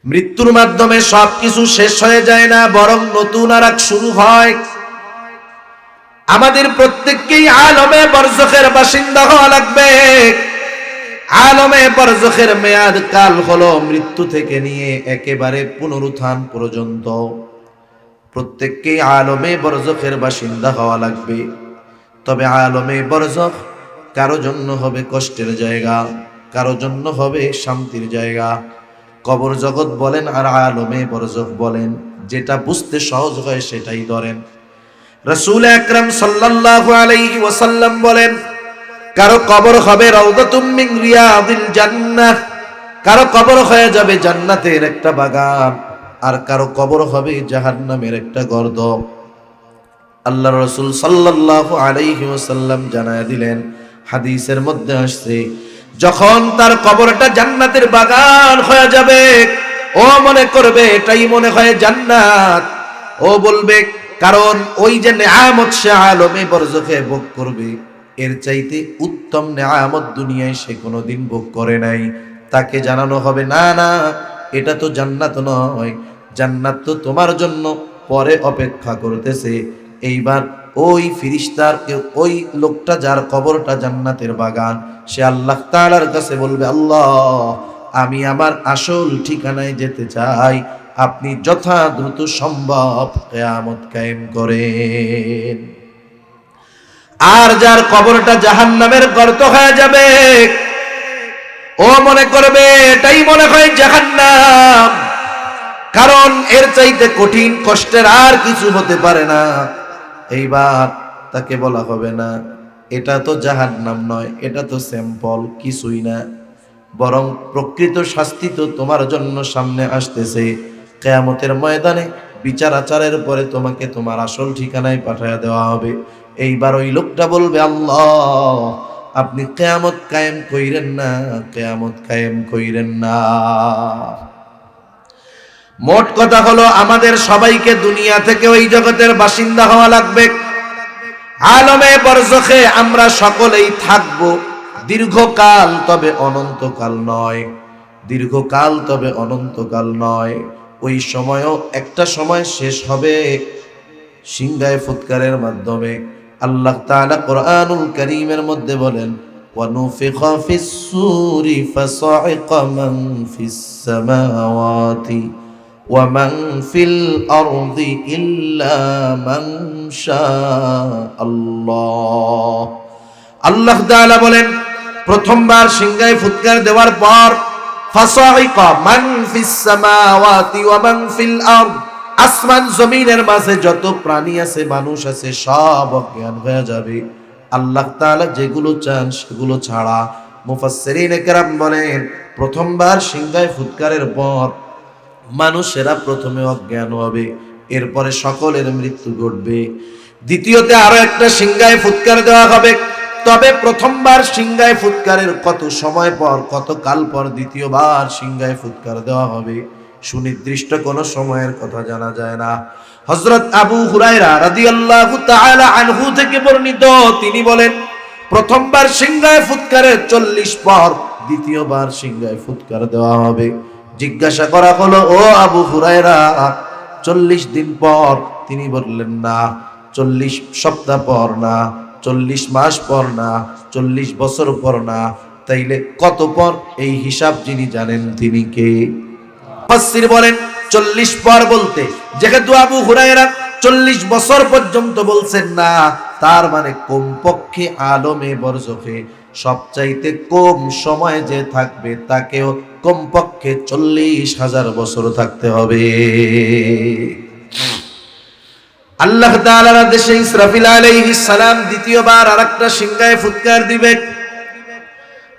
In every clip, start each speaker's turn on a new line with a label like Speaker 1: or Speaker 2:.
Speaker 1: মৃত্যুর মাধ্যমে সবকিছু শেষ হয়ে যায় না, বরং নতুন আর এক শুরু হয়। আমাদের প্রত্যেককেই আলমে বরজখের বাসিন্দা হওয়া লাগবে। আলমে বরজখের মেয়াদ কাল হলো মৃত্যু থেকে নিয়ে একেবারে পুনরুত্থান পর্যন্ত। প্রত্যেককেই আলমে বরজখের বাসিন্দা হওয়া লাগবে। তবে আলমে বরজখ কারো জন্য হবে কষ্টের জায়গা, কারো জন্য হবে শান্তির জায়গা। কবর জগৎ বলেন আর আলমে বরজখ বলেন, যেটা বুঝতে সহজ হয় সেটাই ধরেন। রাসূল আকরাম সাল্লাল্লাহু আলাইহি ওয়াসাল্লাম বলেন, কারো কবর হবে রাউদাতুম মিন রিয়াদিল জান্নাহ, কারো কবর হয়ে যাবে জান্নাতের একটা বাগান, আর কারো কবর হবে জাহান্নামের একটা গর্ত। আল্লাহর রাসূল সাল্লাল্লাহু আলাইহি ওয়াসাল্লাম জানায় দিলেন, হাদিসের মধ্যে আসছে, যখন তার কবরটা জান্নাতের বাগান হয়ে যাবে, ও মনে করবে এটাই মনে হয় জান্নাত। ও বলবে, কারণ ওই যে নেয়ামত সে আলমে বরজখে ভোগ করবে, এর চাইতে উত্তম নেয়ামত দুনিয়ায় সে কোনোদিন ভোগ করে নাই। তাকে জানানো হবে, না না, এটা তো জান্নাত নয়, জান্নাত তো তোমার জন্য পরে অপেক্ষা করতেছে। এইবার ওই ফিরিস্তার ওই লোকটা যার কবরটা জান্নাতের বাগান, সে আল্লাহ তাআলার কাছে বলবে, আল্লাহ, আমি আমার আসল ঠিকানায় যেতে চাই, আপনি যথা দ্রুত সম্ভব কিয়ামত কায়েম করেন। আর যার কবরটা জাহান্নামের গর্ত হয়ে যাবে, ও মনে করবে এটাই মনে হয় জাহান্নাম, কারণ এর চাইতে কঠিন কষ্টের আর কিছু হতে পারে না। এইবার তাকে বলা হবে, না, এটা তো জাহান্নাম নয়, এটা তো স্যাম্পল, কিছুই না, বরং প্রকৃত শাস্তি তো তোমার জন্য সামনে আসতেছে। কিয়ামতের ময়দানে বিচার আচারের পরে তোমাকে তোমার আসল ঠিকানায় পাঠিয়ে দেওয়া হবে। এইবার ওই লোকটা বলবে, আল্লাহ, আপনি কিয়ামত কায়েম কইরেন না, কিয়ামত কায়েম কইরেন না। মোট কথা হলো, আমাদের সবাইকে দুনিয়া থেকে ওই জগতের বাসিন্দা হওয়া লাগবে। আলমে বরজখে আমরা সকলেই থাকব দীর্ঘকাল, তবে অনন্তকাল নয়। দীর্ঘকাল তবে অনন্তকাল নয়। ওই সময়ও একটা সময় শেষ হবে সিংহায় ফুৎকারের মাধ্যমে। আল্লাহ তাআলা কোরআনুল কারীমের মধ্যে বলেন, ওয়ানুফিখা ফিস-সূরি ফাসা'iqa মান ফিস-সামাওয়াতি ওয়া মান ফিল আরদি ইল্লা মান শাআল্লাহ। আল্লাহ তাআলা বলেন, প্রথমবার সিংহায় ফুৎকার দেওয়ার পর ফাসা'iqa মান ফিস-সামাওয়াতি ওয়া মান ফিল আরদ, আসমান জমিনের মাঝে যত প্রাণী আছে, মানুষ আছে, সব অজ্ঞান হয়ে যাবে। আল্লাহ তাআলা যেগুলো চান সেগুলো ছাড়া। মুফাসসিরিনে কেরাম বলেন, প্রথমবার সিংহায় ফুৎকারের পর মানুষেরা প্রথমে অজ্ঞান হবে, এরপরে সকলের মৃত্যু ঘটবে। দ্বিতীয়তে আরো একটা সিংহায় ফুৎকার দেওয়া হবে, তবে প্রথমবার সিংহায় ফুৎকারের কত সময় পর, কত কাল পর দ্বিতীয়বার সিংহায় ফুৎকার দেওয়া হবে, সুনির্দিষ্ট কোন সময়ের কথা জানা যায় না। হযরত আবু হুরায়রা রাদিয়াল্লাহু তাআলা আনহু থেকে বর্ণিত, তিনি বলেন, প্রথমবার সিংহায় ফুৎকারের 40 পর দ্বিতীয়বার সিংহায় ফুৎকার দেওয়া হবে। জিজ্ঞাসা করা হলো, ও আবু হুরায়রা, 40 দিন পর? তিনি বললেন, না, 40 সপ্তাহ পর না, 40 মাস পর না, 40 বছর পর না, তাইলে কত পর? এই হিসাব যিনি জানেন তিনি কে? মুফাসসির বলেন, 40 পর বলতে যেহেতু আবু হুরায়রা 40 বছর পর্যন্ত বলছেন না, তার মানে কমপক্ষে আলমে বরজখে সবচাইতে কম সময় যে থাকবে তাকেও কমপক্ষে 40,000 বছর থাকতে হবে। আল্লাহ তাআলার আদেশে ইসরাফিল আলাইহিস সালাম দ্বিতীয়বার আরেকটা সিংহায় ফুৎকার দিবে।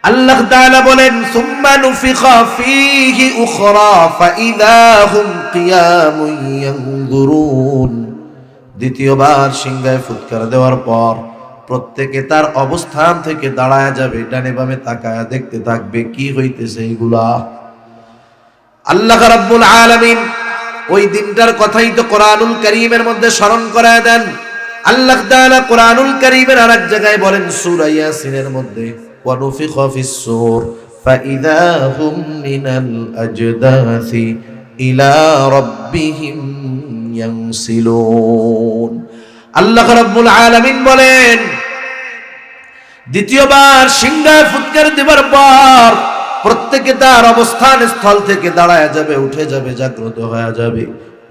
Speaker 1: আল্লাহ তাআলা বলেন, সুম্মা নুফিখা ফীহি উখরা ফাইযা হুম কিয়ামুন ইয়ানজুরুন। দ্বিতীয়বার সিংহায় ফুৎকার দেওয়ার পর প্রত্যেকে তার অবস্থান থেকে দাঁড়ায় যাবে, ডানে বামে তাকায়া দেখতে থাকবে কি হইতেছে এগুলা। আল্লাহ রাব্বুল আলামিন ওই দিনটার কথাই তো কোরআনুল কারীমের মধ্যে স্মরণ করায় দেন। আল্লাহ তাআলা কোরআনুল কারীমের আরেক জায়গায় বলেন, সূরা ইয়াসিনের মধ্যে, ওয়ানুফিখা ফিস-সূর فإذا هم من الأجداث إلى ربهم ينسلون আল্লাহ রাব্বুল আলামিন বলেন, দ্বিতীয়বার সিংহায় ফুৎকার দেবার পর প্রত্যেকে তার অবস্থান স্থল থেকে দাঁড়ায় যাবে, উঠে যাবে, জাগ্রত হয়ে যাবে।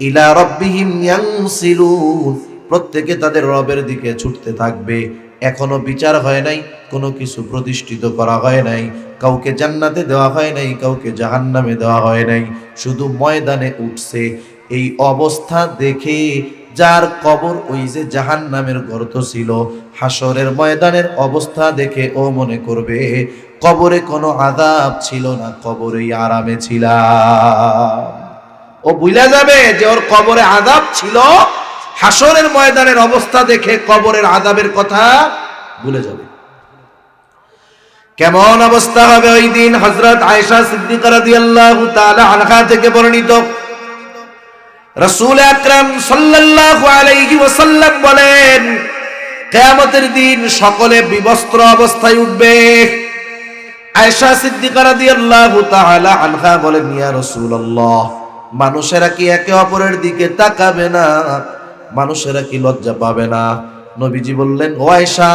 Speaker 1: ইলা রাব্বিহিম ইয়ানসিলুন, প্রত্যেকে তাদের রবের দিকে ছুটতে থাকবে। এখনো বিচার হয় নাই, কোনো কিছু প্রতিষ্ঠিত করা হয় নাই, কাউকে জান্নাতে দেওয়া হয় নাই, কাউকে জাহান্নামে দেওয়া হয় নাই, শুধু ময়দানে উঠছে। এই অবস্থা দেখে যার কবর ওই যে জাহান্নামের গর্ত ছিল, হাসরের ময়দানের অবস্থা দেখে ও মনে করবে কবরে কোনো আযাব ছিল না, কবরেই আরামে ছিলাম। ও ভুলে যাবে যে ওর কবরে আযাব ছিল, হাসরের ময়দানের অবস্থা দেখে কবরের আযাবের কথা ভুলে যাবে। কেমন অবস্থা হবে ওই দিন? হযরত আয়েশা সিদ্দিকা রাদিয়াল্লাহু তাআলা আনহা থেকে বর্ণিত, রাসূল আকরাম সাল্লাল্লাহু আলাইহি ওয়াসাল্লাম বলেন, কিয়ামতের দিন সকলে বিবস্ত্র অবস্থায় উঠবে। আয়েশা সিদ্দিকা রাদিয়াল্লাহু তাআলা আনহা বলেন, ইয়া রাসূলুল্লাহ, মানুষেরা কি একে অপরের দিকে তাকাবে না? মানুষেরা কি লজ্জা পাবে না? নবীজি বললেন, ও আয়েশা,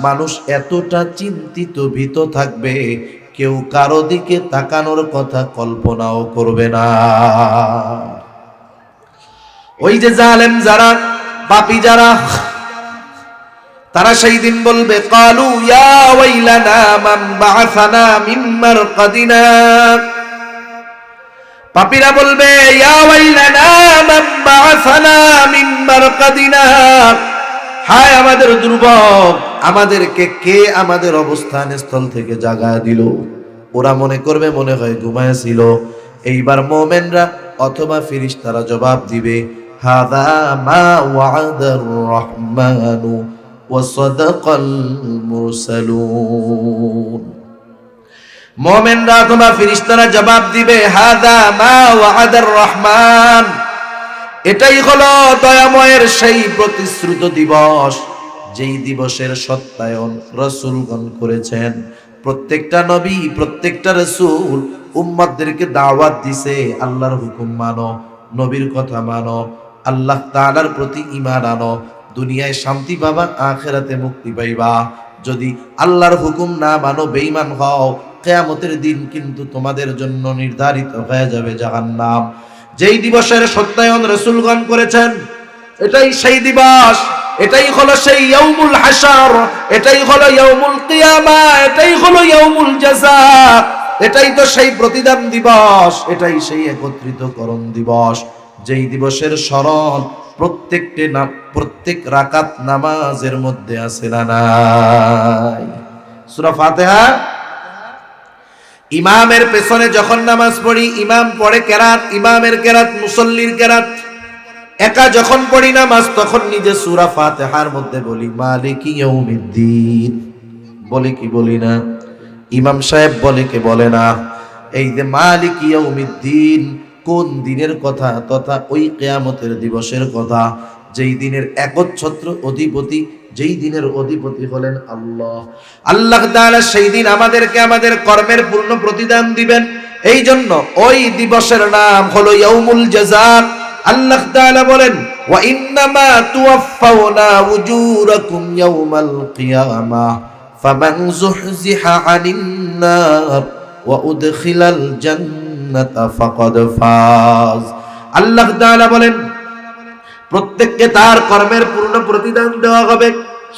Speaker 1: মানুষ এতটা চিন্তিত ভীত থাকবে, কেউ কারো দিকে তাকানোর কথা কল্পনাও করবে না। ওই যে জালেম যারা, পাপী যারা, তারা সেই দিন বলবে, ক্বালু ইয়া ওয়াইলানা মান বাআসানা মিন মারকাদিনা। পাপীরা বলবে, ইয়া ওয়াইলানা মান বাআসানা মিন মারকাদিনা, হায় আমাদের দুর্ভোগ, আমাদেরকে কে আমাদের অবস্থান স্থল থেকে জাগায় দিল? ওরা মনে করবে মনে হয় ঘুমায় ছিল। এইবার মুমিনরা অথবা ফেরেশতারা জবাব দিবে, হাযা মা ওয়া'দার রহমানু ওয়া সাদাকাল মুরসালুন। মুমিনরা অথবা ফেরেশতারা জবাব দিবে, হাযা মা ওয়া'দার রহমান, এটাই হলো দয়াময়ের সেই প্রতিশ্রুত দিবস, যেই দিবসের সত্যায়ন রাসূলগণ করেছেন। প্রত্যেকটা নবী, প্রত্যেকটা রাসূল উম্মতদেরকে দাওয়াত দিছে, আল্লাহর হুকুম মানো, নবীর কথা মানো, আল্লাহ তাআলার প্রতি ঈমান আনো, দুনিয়ায় শান্তি পাবা, আখিরাতে মুক্তি পাইবা। যদি আল্লাহর হুকুম না মানো, বেঈমান হও, কিয়ামতের দিন কিন্তু তোমাদের জন্য নির্ধারিত হয়ে যাবে জাহান্নাম। যেই দিবসের সত্যায়ন রাসূলগণ করেছেন, এটাই সেই দিবস, এটাই হলো সেই ইয়াউমুল হাশর, এটাই হলো ইয়াউমুল কিয়ামা, এটাই হলো ইয়াউমুল জাযা, এটাই তো সেই প্রতিদান দিবস, এটাই সেই একত্রিতকরণ দিবস, যেই দিবসের স্মরণ প্রত্যেক রাকাত নামাজের মধ্যে আছে না নাই? সূরা ফাতিহা ইমামের পেছনে যখন নামাজ পড়ি, ইমাম পড়ে কেরাত, ইমামের কেরাত, মুসল্লির কেরাত, একা যখন পড়ি নামাজ, তখন নিজে সূরা ফাতিহার মধ্যে বলি মালিকি ইয়াউমিদ্দিন, বলি কি বলি না? ইমাম সাহেব বলে কে বলে না? এই যে মালিকি ইয়াউমিদ্দিন, কোন দিনের কথা? তথা ওই কিয়ামতের দিবসের কথা, যেই দিনের একচ্ছত্র অধিপতি, যেই দিনের অধিপতি হলেন আল্লাহ। আল্লাহ তাআলা সেই দিন আমাদেরকে আমাদের কর্মের পূর্ণ প্রতিদান দিবেন। এই জন্য ওই দিবসের নাম হলো ইয়াউমুল জাযা। আল্লাহ তাআলা বলেন, ওয়া ইন্নামা তুওয়াফাউনা উজুরাকুম ইয়াউমাল কিয়ামাহ ফামান যুহজিহা আনিন নার ওয়া উদখিলাল জান্নাতা ফাকাদ ফাজ। আল্লাহ তাআলা বলেন, প্রত্যেককে তার কর্মের পূর্ণ প্রতিদান দেওয়া হবে।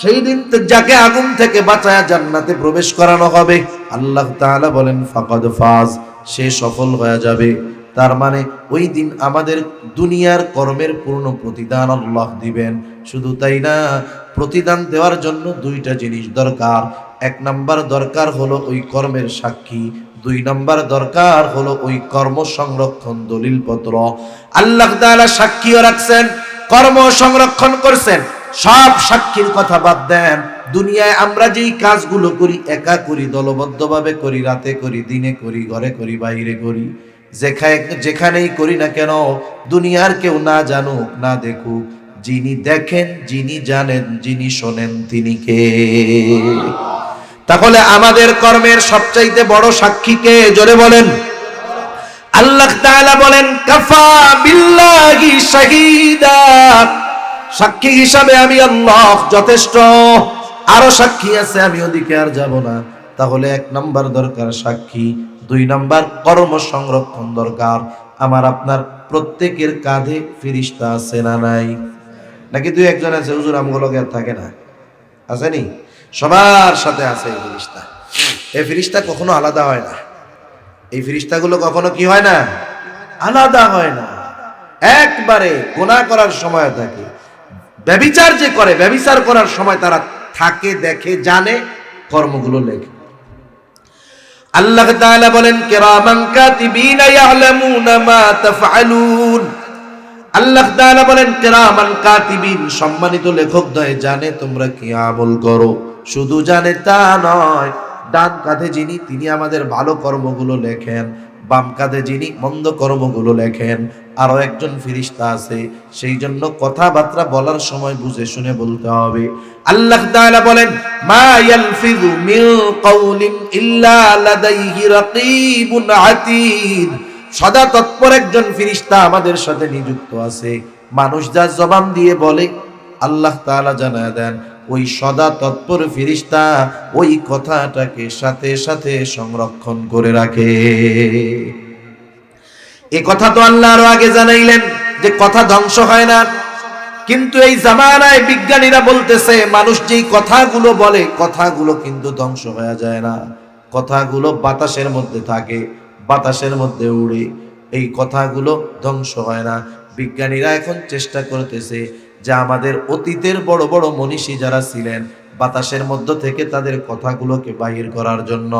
Speaker 1: সেই দিন যাকে আগুন থেকে বাঁচায়া জান্নাতে প্রবেশ করানো হবে, আল্লাহ তাআলা বলেন ফাকাদ ফাজ, সে সফল হয়ে যাবে। তার মানে ওই দিন আমাদের দুনিয়ার কর্মের পূর্ণ প্রতিদান আল্লাহ দিবেন। শুধু তাই না, প্রতিদান দেওয়ার জন্য দুইটা জিনিস দরকার। এক নাম্বার দরকার হলো ওই কর্মের সাক্ষী, দুই নাম্বার দরকার হলো ওই কর্ম সংরক্ষণ দলিলপত্র। আল্লাহ তাআলা সাক্ষীও রাখছেন, কর্ম সংরক্ষণ করছেন। সব সাক্ষীর কথা বাদ দেন, দুনিয়ায় আমরা যেই কাজগুলো করি, একা করি, দলবদ্ধভাবে করি, রাতে করি, দিনে করি, ঘরে করি, বাইরে করি, যেখানেই করি না কেন, দুনিয়ার কেউ না জানুক না দেখুক, যিনি দেখেন, যিনি জানেন, যিনি শোনেন, তিনি কে? তাহলে আমাদের কর্মের সবচাইতে বড় সাক্ষী কে? জোরে বলেন। আল্লাহ তাআলা বলেন কাফা বিল্লাহি শাহীদা, সাক্ষী হিসাবে আমি আল্লাহ যথেষ্ট। আরো সাক্ষী আছে, আমি ওদিকে আর যাব না। তাহলে 1 নাম্বার দরকার সাক্ষী, 2 নাম্বার কর্ম সংরক্ষণ দরকার। আমার আপনার প্রত্যেকের কাঁধে ফেরেশতা আছে না নাই? নাকি 2-1 জন আছে হুজুর আমগুলো আর থাকে না? আসেনি? সবার সাথে আছে এই ফেরেশতা। এই ফেরেশতা কখনো আলাদা হয় না। এই ফেরেশতাগুলো কখনো কি হয় না? আলাদা হয় না। একবারে গুনাহ করার সময় থাকে, ব্যভিচার যে করে ব্যভিচার করার সময় তারা থাকে, দেখে, জানে, কর্মগুলো লেখে। আল্লাহ তাআলা বলেন কিরামান কাতিবিনা ইয়ালামুনা মা তাফআলুন। আল্লাহ তাআলা বলেন কিরামান কাতিবিন, সম্মানিত লেখকদ্বয় জানে তোমরা কি আমল করো। শুধু জানে তা নয়, ডান কাঁধে যিনি তিনি আমাদের ভালো কর্মগুলো লেখেন, বাম কাঁধে যিনি মন্দ কর্মগুলো লেখেন। আরো একজন ফেরেশতা আছে, সেই জন্য কথাবার্তা বলার সময় বুঝে শুনে বলতে হবে। আল্লাহ তাআলা বলেন মা ইয়ালফিযু মিন কাউলিন ইল্লা লাদাইহি রাকীবুন আতীদ। সদা তৎপর একজন ফেরেশতা আমাদের সাথে নিযুক্ত আছে। মানুষ যা জবান দিয়ে বলে আল্লাহ তাআলা জানায় দেন, ওই সদা তৎপর ফেরেশতা ওই কথাটাকে সাথে সাথে সংরক্ষণ করে রাখে। এই কথা তো আল্লাহ আরো আগে জানাইলেন যে কথা ধ্বংস হয় না। কিন্তু এই জামানায় বিজ্ঞানীরা বলতেছে মানুষ যেই কথাগুলো বলে কথাগুলো কিন্তু ধ্বংস হয়ে যায় না। কথাগুলো বাতাসের মধ্যে থাকে, বাতাসের মধ্যে উড়ে, এই কথাগুলো ধ্বংস হয় না। বিজ্ঞানীরা এখন চেষ্টা করতেছে যে আমাদের অতীতের বড় বড় মনীষী যারা ছিলেন বাতাসের মধ্য থেকে তাদের কথাগুলোকে বাহির করার জন্য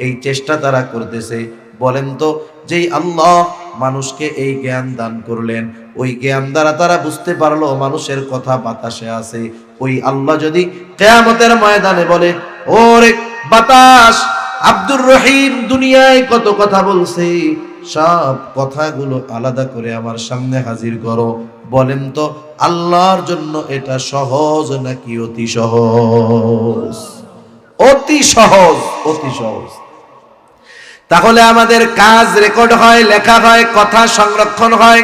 Speaker 1: এই চেষ্টা তারা করতেছে। বলেন তো, যেই আল্লাহ মানুষকে এই জ্ঞান দান করলেন, ওই জ্ঞান দ্বারা তারা বুঝতে পারলো মানুষের কথা বাতাসে আছে, ওই আল্লাহ যদি কিয়ামতের ময়দানে বলে ওরে বাতাস, আব্দুর রহিম দুনিয়ায় কত কথা বলছে, সব কথাগুলো আলাদা করে আমার সামনে হাজির করো, বলেন তো আল্লাহর জন্য এটা সহজ নাকি অতি সহজ? অতি সহজ, অতি সহজ। তাহলে আমাদের কাজ রেকর্ড হয়, লেখা হয়, কথা সংরক্ষণ হয়,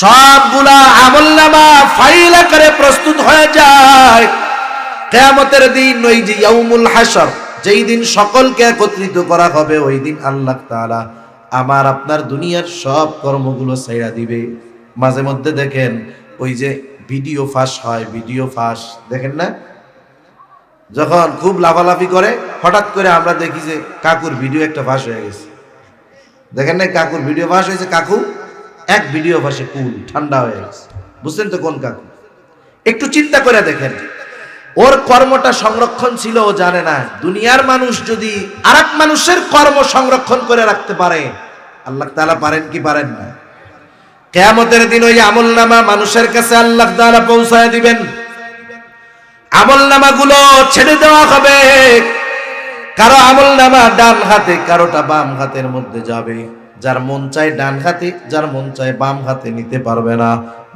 Speaker 1: সবগুলা আমলনামা ফাইল আকারে প্রস্তুত হয়ে যায়। কিয়ামতের দিন ওই যে ইয়াউমুল হাশর, যেই দিন সকলকে একত্রিত করা হবে, ওই দিন আল্লাহ তাআলা আমার আপনার দুনিয়ার সব কর্মগুলো ছাইড়া দিবে। মাঝে মধ্যে দেখেন ওই যে ভিডিও ফাঁস হয়, ভিডিও ফাঁস দেখেন না? যখন খুব লাফালাফি করে হঠাৎ করে আমরা দেখি যে কাকুর ভিডিও একটা ফাঁস হয়ে গেছে। দেখেন না কাকুর ভিডিও ফাঁস হয়েছে? কাকু এক ভিডিও ফাঁসে কুল ঠান্ডা হয়ে গেছে। বুঝছেন তো কোন কাকু? একটু চিন্তা করে দেখেন, ওর কর্মটা সংরক্ষণ ছিল ও জানে না। দুনিয়ার মানুষ যদি আরেক মানুষের কর্ম সংরক্ষণ করে রাখতে পারে, আল্লাহ তাআলা পারেন কি পারেন না? কিয়ামতের দিন ওই আমলনামা মানুষের কাছে আল্লাহ তাআলা পৌঁছায় দিবেন। আমলনামাগুলো ছেড়ে দেওয়া হবে। কারো আমলনামা ডান হাতে, কারোটা বাম হাতের মধ্যে যাবে। যার মন চায় ডান হাতে, যার মন চায় বাম হাতে নিতে পারবে না।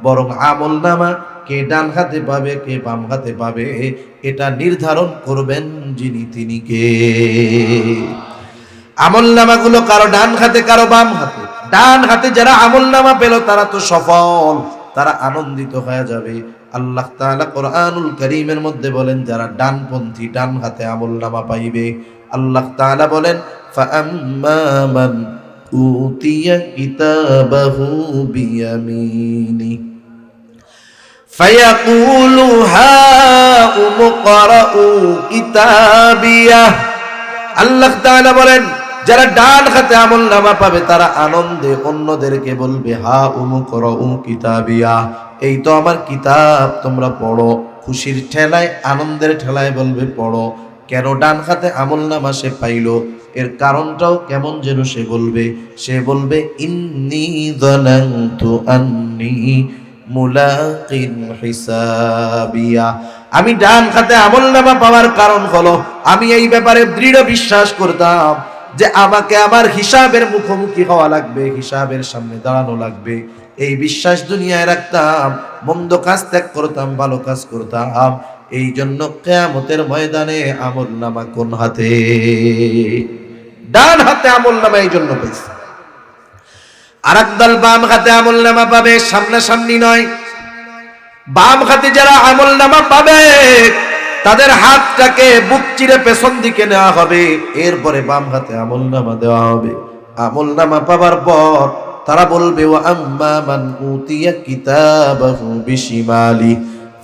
Speaker 1: বরং আমলনামা কে ডান হাতে পাবে কে বাম হাতে পাবে এটা নির্ধারণ করবেন যিনি তিনি কে। আমলনামাগুলো কারো ডান হাতে কারো বাম হাতে। ডান হাতে যারা আমলনামা পেল তারা তো সফল, তারা আনন্দিত হয়ে যাবে। আল্লাহ তাআলা কোরআনুল কারীমের মধ্যে বলেন যারা ডানপন্থী ডান হাতে আমলনামা পাইবে, আল্লাহ তাআলা বলেন ফাআম্মা মান উতিয়া কিতাবাহু বিয়ামিনি ফায়াকুলু হাউম ইকরাউ কিতাবিয়া। আল্লাহ তাআলা বলেন যারা ডান হাতে আমলনামা পাবে তারা আনন্দে অন্যদেরকে বলবে হাউম ইকরাউ কিতাবিয়া, এই তো আমার কিতাব তোমরা পড়ো। খুশির ঠেলায় আনন্দের ঠেলায় বলবে পড়ো। কেন ডান হাতে আমলনামা সে পাইলো, এর কারণটাও কেমন যেন সে বলবে ইন্নী যানানতু আন্নী মুলাকিন হিসাবিয়া। আমি ডান হাতে আমলনামা পাওয়ার কারণ হলো আমি এই ব্যাপারে দৃঢ় বিশ্বাস করতাম যে আমাকে আমার হিসাবের মুখোমুখি হওয়া লাগবে, হিসাবের সামনে দাঁড়ানো লাগবে। এই বিশ্বাস দুনিয়ায় রাখতাম, মন্দ কাজ ত্যাগ করতাম, ভালো কাজ করতাম। এই জন্য কিয়ামতের ময়দানে আমলনামা কোন হাতে? ডান হাতে আমলনামা এই জন্য পেয়েছে। আরেক দল বাম হাতে আমলনামা পাবে, সামনাসামনি নয়। বাম হাতে যারা আমলনামা পাবে তাদের হাতটাকে বুক চিরে পেছন দিকে নেওয়া হবে, এরপরে বাম হাতে আমলনামা দেওয়া হবে। আমলনামা পাবার পর তারা বলবে ওয়া আম্মা মান উতিয়া কিতাবাহু বিশিমালি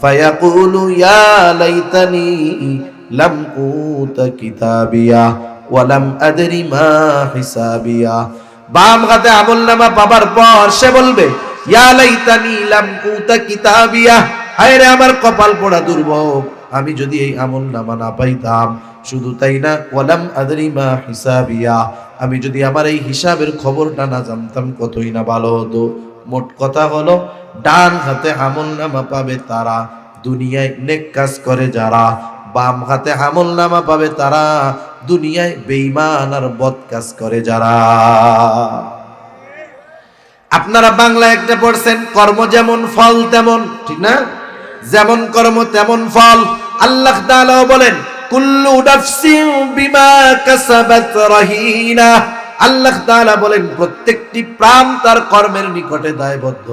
Speaker 1: ফায়াকুলু ইয়া লাইতানি লাম উতা কিতাবিয়া ওয়া লাম আদরি মা হিসাবিয়া। বাম হাতে আমলনামা পাবার পর সে বলবে ইয়া লাইতানি লাম উতা কিতাবিয়া, হায় রে আমার কপাল পোড়া দুর্ভোগ, আমি যদি এই আমলনামা না পাইতাম। শুধু তাই না, ওয়ালাম আদরি মা হিসাবিয়া, আমি যদি আমার এই হিসাবের খবরটা না জানতাম কতই না ভালো হতো। মোট কথা হলো ডান হাতে আমলনামা পাবে তারা দুনিয়ায় নেক কাজ করে যারা, বাম হাতে আমলনামা পাবে তারা দুনিয়ায় বেঈমান আর বদ কাজ করে যারা। আপনারা বাংলা একটা পড়ছেন, কর্ম যেমন ফল তেমন, ঠিক না? যেমন কর্ম তেমন ফল। আল্লাহ তাআলা বলেন কুল্লু নাফসিন বিমা কাসাবাত রাহিনা। আল্লাহ তাআলা বলেন প্রত্যেকটি প্রাণ তার কর্মের নিকটে দায়বদ্ধ।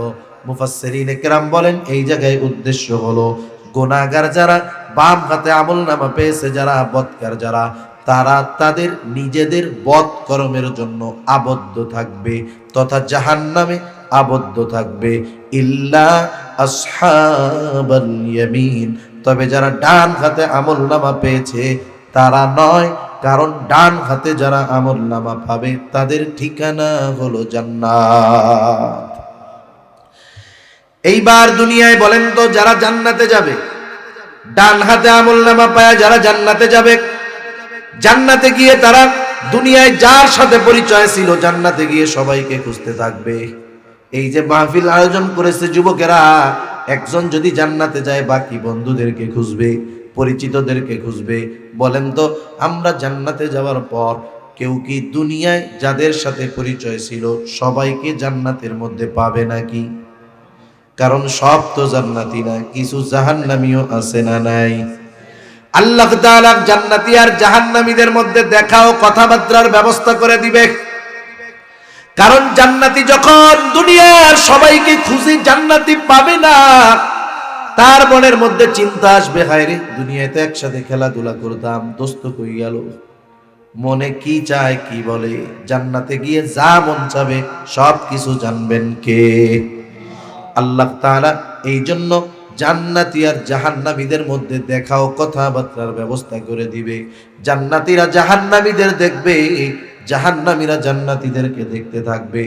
Speaker 1: মুফাসসিরিনে কেরাম বলেন এই জায়গায় উদ্দেশ্য হলো গুনাহগার যারা বাম হাতে আমলনামা পেয়েছে, যারা বদকার যারা, তারা তাদের নিজেদের বদ কর্মের জন্য আবদ্ধ থাকবে তথা জাহান্নামে আবদ্ধ থাকবে। ইল্লা আসহাবাল ইয়ামিন, তবে যারা ডান হাতে আমলনামা পেয়েছে তারা নয়, কারণ ডান হাতে যারা আমলনামা পাবে তাদের ঠিকানা হলো জান্নাত। এইবার দুনিয়ায় বলেন তো যারা জান্নাতে যাবে, ডান হাতে আমলনামা পায় যারা জান্নাতে যাবে, জান্নাতে গিয়ে তারা দুনিয়ায় যার সাথে পরিচয় ছিল জান্নাতে গিয়ে সবাইকে খুঁজতে থাকবে। এই যে মাহফিল আয়োজন করেছে যুবকেরা, একজন যদি জান্নাতে যায় বাকি বন্ধুদেরকে খুঁজবে, পরিচিতদেরকে খুঁজবে। বলেন তো আমরা জান্নাতে যাওয়ার পর কেউ কি দুনিয়ায় যাদের সাথে পরিচয় ছিল সবাইকে জান্নাতের মধ্যে পাবে নাকি? কারণ সব তো জান্নাতি না, কিছু জাহান্নামীও আছে না নাই? আল্লাহ তাআলা জান্নাতি আর জাহান্নামীদের মধ্যে দেখা ও কথাবার্তার ব্যবস্থা করে দিবে। কারণ জান্নাতি যখন দুনিয়ার সবাইকে খুঁজে জান্নাতি পাবে না, তার মনের মধ্যে চিন্তা আসবে, হায় রে দুনিয়াতে একসাথে খেলাধুলা করতাম, দোস্ত কই গেল? মনে কি চায় কি বলে, জান্নাতে গিয়ে যা মন চাবে সব কিছু জানবেন কে? আল্লাহ তাআলা এই জন্য জান্নাতি আর জাহান্নামীদের মধ্যে দেখা ও কথাবার্তার ব্যবস্থা করে দিবে। জান্নাতীরা জাহান্নামীদের দেখবে, জাহান্নামীরা জান্নাতীদেরকে দেখতে থাকবে।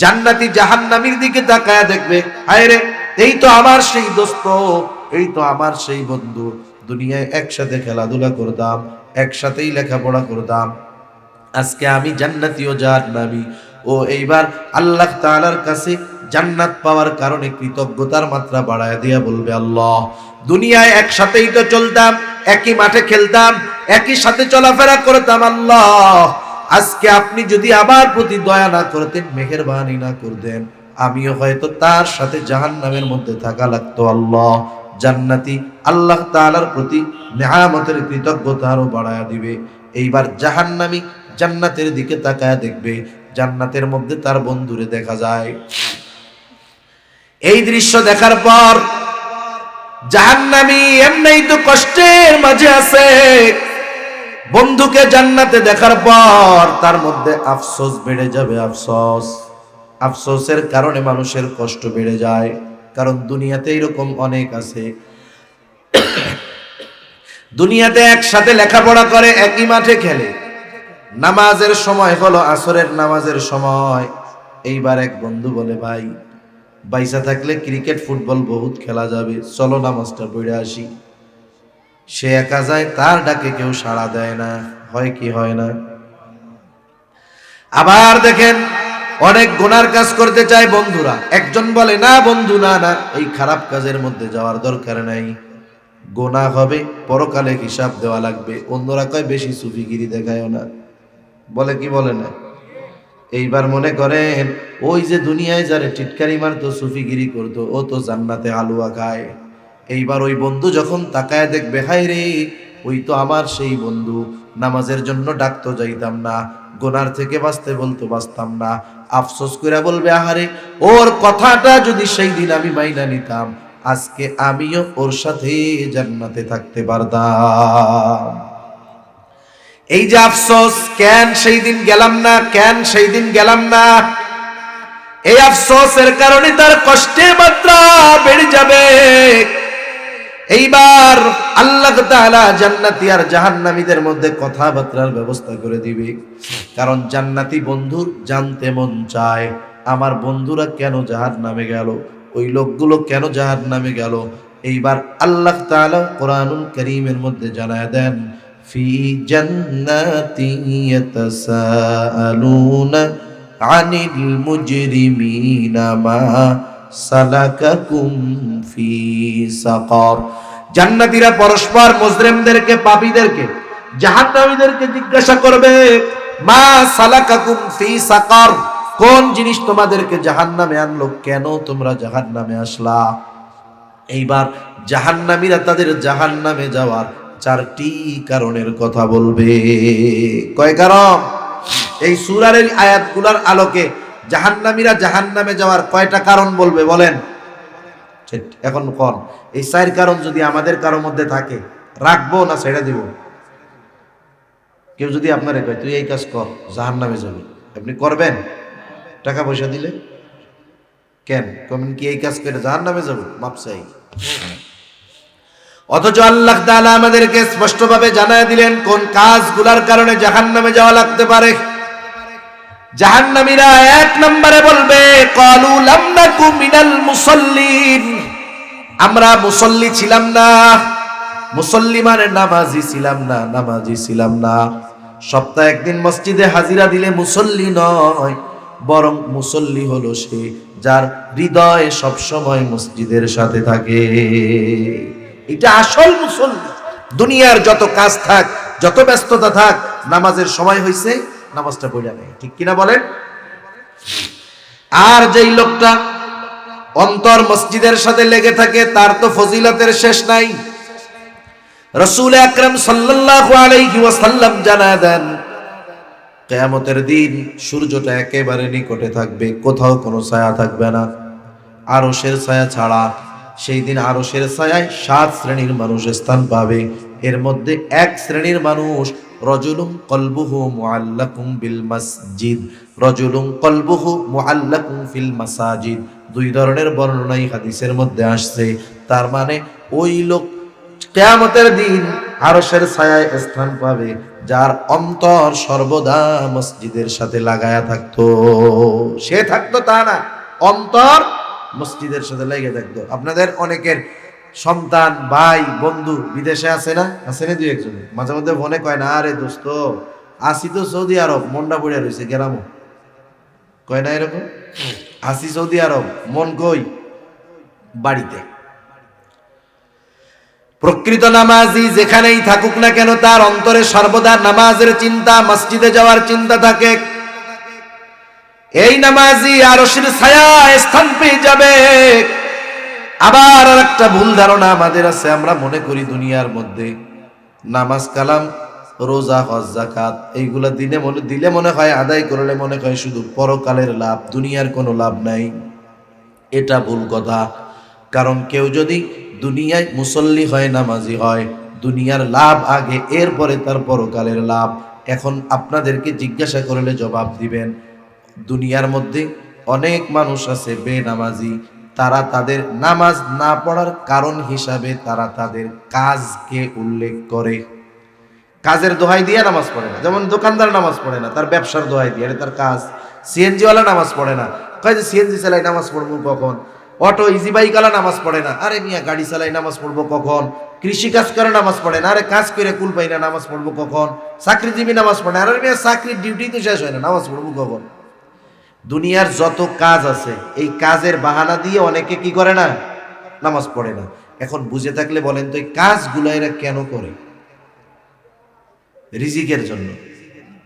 Speaker 1: জান্নাতি জাহান্নামীর দিকে তাকায় দেখবে, হায় রে এই তো আমার সেই দোস্ত, এই তো আমার সেই বন্ধু, দুনিয়ায় একসাথে খেলাধুলা করতাম, একসাথেই লেখাপড়া করতাম, আজকে আমি জান্নাতি ও জাহান্নামী। ও এইবার আল্লাহ তাআলার কাছে জান্নাত পাওয়ার কারণে কৃতজ্ঞতার মাত্রা বাড়ায় দিয়া বলবে, আল্লাহ দুনিয়ায় একসাথেই তো চলতাম, একই মাঠে খেলতাম, একই সাথে চলাফেরা করতাম, আল্লাহ আজকে আপনি যদি আমার প্রতি দয়া না করতেন, মেহেরবানি না করতেন, আমিও হয়তো তার সাথে জাহান্নামের মধ্যে থাকা লাগতো। আল্লাহ জান্নাতি আল্লাহ তাআলার প্রতি নেয়ামতের কৃতজ্ঞতা আরো বাড়ায়া দিবে। এইবার জাহান্নামী জান্নাতের দিকে তাকায় দেখবে, জান্নাতের মধ্যে তার বন্ধুরে দেখা যায়। এই দৃশ্য দেখার পর জাহান্নামী এমনিই তো কষ্টের মাঝে আছে, বন্ধুকে জান্নাতে দেখার পর তার মধ্যে আফসোস বেড়ে যাবে। আফসোসের কারণে মানুষের কষ্ট বেড়ে যায়। কারণ দুনিয়াতে এরকম অনেক আছে, দুনিয়াতে একসাথে লেখাপড়া করে, একই মাঠে খেলে, নামাজের সময় হলো আসরের নামাজের সময়, এইবার এক বন্ধু বলে, ভাই বাইসা থাকলে ক্রিকেট ফুটবল বহুত খেলা যাবে, চলো নামাজটা পড়ে আসি। সে একা যায়, তার ডাকে কেউ সাড়া দেয় না, হয় কি হয় না? আবার দেখেন অনেক গুনার কাজ করতে চায় বন্ধুরা, একজন বলে না বন্ধু না না, এই খারাপ কাজের মধ্যে যাওয়ার দরকার নাই, গোনা হবে, পরকালে হিসাব দেওয়া লাগবে। অন্যরা কয় বেশি সুফিগিরি দেখায় না, বলে কি বলে না? এইবার মনে করেন ওই যে দুনিয়ায় যারে টিটকারি মারতো, সুফিগিরি করতো, ও তো জান্নাতে হালুয়া খায়। এইবার ওই বন্ধু যখন তাকায় দেখবে, হায় রে, ওই তো আমার সেই বন্ধু, নামাজের জন্য ডাকতো যাইতাম না, গোনার থেকে বাঁচতে বলতো বাঁচতাম না, আফসোস করে বলবে, আহারে, ওর কথাটা যদি সেই দিন আমি মাইনা নিতাম, আজকে আমিও ওর সাথে জান্নাতে থাকতে পারতাম। এই যে আফসোস, কেন সেই দিন গেলাম না, কেন সেই দিন গেলাম না, এই আফসোসের কারণে তার কষ্টের মাত্রা বেড়ে যাবে। এইবার আল্লাহ তাআলা জান্নাতি আর জাহান্নামীদের মধ্যে কথাবার্তার ব্যবস্থা করে দিবে। কারণ জান্নাতি বন্ধুর জানতে মন চায়, আমার বন্ধুরা কেন জাহান্নামে গেল, ওই লোকগুলো কেন জাহান্নামে গেল। এইবার আল্লাহ তাআলা কোরআনুল কারীমের মধ্যে জানায় দেন, ফি জান্নাতি ইয়াতাসাআলুনা আনিল মুজরিমিনা মা সালাকাকুম ফি সাকার। জান্নাতীরা পরস্পর মুজরিমদেরকে, পাপীদেরকে, জাহান্নামীদেরকে জিজ্ঞাসা করবে, মা সালাকাকুম ফি সাকার, কোন জিনিস তোমাদেরকে জাহান্নামে আনলো, কেন তোমরা জাহান্নামে আসলা। এইবার জাহান্নামীরা তাদের জাহান্নামে যাওয়ার 4টি কারণের কথা বলবে। কয় কারণ? এই সূরার এই আয়াতগুলোর আলোকে জাহান্নামীরা জাহান্নামে যাওয়ার কয়টা কারণ বলবে বলেন? এখন কোন এই 4 কারণ যদি আমাদের কারোর মধ্যে থাকে, রাখবো না ছেড়ে দিব? কেউ যদি আপনারে কয় তুই এই কাজ কর, জাহান্নামে যাবি, আপনি করবেন? টাকা পয়সা দিলে কেন কমেন কি এই কাজ করে জাহান্নামে যাব? মাপ চাই। অথচ আল্লাহ তাআলা আমাদেরকে স্পষ্টভাবে জানায় দিলেন কোন কাজগুলোর কারণে জাহান্নামে যাওয়া লাগতে পারে। জাহান্নামীরা 1 নম্বরে বলবে, ক্বালু লাম নাকু মিনাল মুসাল্লিন, আমরা মুসল্লি ছিলাম না। মুসল্লি মানে নামাজি ছিলাম না, নামাজি ছিলাম না। সপ্তাহে একদিন মসজিদে হাজিরা দিলে মুসল্লি নয়, বরং মুসল্লি হলো সে যার হৃদয় সবসময় মসজিদের সাথে থাকে। এটা আসল মুসল্লি। দুনিয়ার যত কাজ থাক, যত ব্যস্ততা থাক, নামাজের সময় হইছে, নামাজটা পড়া নেই, ঠিক কিনা বলেন? আর যেই লোকটা অন্তর মসজিদের সাথে লেগে থাকে, তার তো ফজিলতের শেষ নাই। রাসূল আকরাম সাল্লাল্লাহু আলাইহি ওয়াসাল্লাম জানায় দেন, কিয়ামতের দিন সূর্যটা একেবারে নিকটে থাকবে, কোথাও কোনো ছায়া থাকবে না, আরশের ছায়া ছাড়া। সেই দিন আরশের ছায়ায় 7 শ্রেণীর মানুষ স্থান পাবে। এর মধ্যে 1 শ্রেণীর মানুষ, রাজুলুন কলবুহু মুআল্লাকুম বিল মসজিদ, রাজুলুন কলবুহু মুআল্লাকুম ফিল মাসাজিদ। 2 ধরনের বর্ণনাই হাদিসের মধ্যে আসছে। তার মানে ওই লোক কিয়ামতের দিন আরশের ছায়ায় স্থান পাবে যার অন্তর সর্বদা মসজিদের সাথে লাগায়া থাকতো। সে থাকতো তা না, অন্তর মসজিদের সাথে লেগে থাকতো। আপনাদের অনেকের সন্তান, ভাই, বন্ধু বিদেশে আছে না? আছে না 2-1 জন? মাঝে মধ্যে মনে কয় না, আরে দোস্ত আসি তো সৌদি আরব, মনটা পড়ে রয়েছে গেরামো, কয় না এরকম? আসি সৌদি আরব, মন কই? বাড়িতে। প্রকৃত নামাজি যেখানেই থাকুক না কেন, তার অন্তরে সর্বদা নামাজের চিন্তা, মসজিদে যাওয়ার চিন্তা থাকে। এই নামাজি আরশের ছায়ায় স্থান পেয়ে যাবে। আবার আরেকটা ভুল ধারণা আমাদের আছে, আমরা মনে করি দুনিয়ার মধ্যে নামাজ কালাম, রোজা, হজ, যাকাত এইগুলা দিলে মনে হয়, আদায় করলে মনে হয় শুধু পরকালের লাভ, দুনিয়ার কোনো লাভ নাই। এটা ভুল কথা। কারণ কেউ যদি দুনিয়ায় মুসল্লি হয়, নামাজি হয়, দুনিয়ার লাভ আগে, এরপরে তার পরকালের লাভ। এখন আপনাদেরকে জিজ্ঞাসা করলে জবাব দিবেন, দুনিয়ার মধ্যে অনেক মানুষ আছে বেনামাজি, তারা তাদের নামাজ না পড়ার কারণ হিসাবে তারা তাদের কাজকে উল্লেখ করে। কাজের দোহাই দিয়ে নামাজ পড়ে না। যেমন দোকানদার নামাজ পড়ে না, তার ব্যবসার দোহাই দিয়ে, এটা তার কাজ। সিএনজিওয়ালা নামাজ পড়ে না, কয় যে সিএনজি চালাই নামাজ পড়বো কখন। অটো ইজি বাইকওয়ালা নামাজ পড়ে না, আরে মিয়া গাড়ি চালাই নামাজ পড়বো কখন। কৃষি কাজ করে নামাজ পড়ে না, আরে কাজ করে কুল পাই না, নামাজ পড়বো কখন। চাকরিজীবী নামাজ পড়ে না, আরে মিয়া চাকরির ডিউটি তো শেষ হয় না, নামাজ পড়বো কখন। দুনিয়ার যত কাজ আছে, এই কাজের বাহানা দিয়ে অনেকে কি করে না, নামাজ পড়ে না। এখন বুঝে থাকলে বলেন তো, এই কাজগুলো এরা কেন করে? রিজিকের জন্য।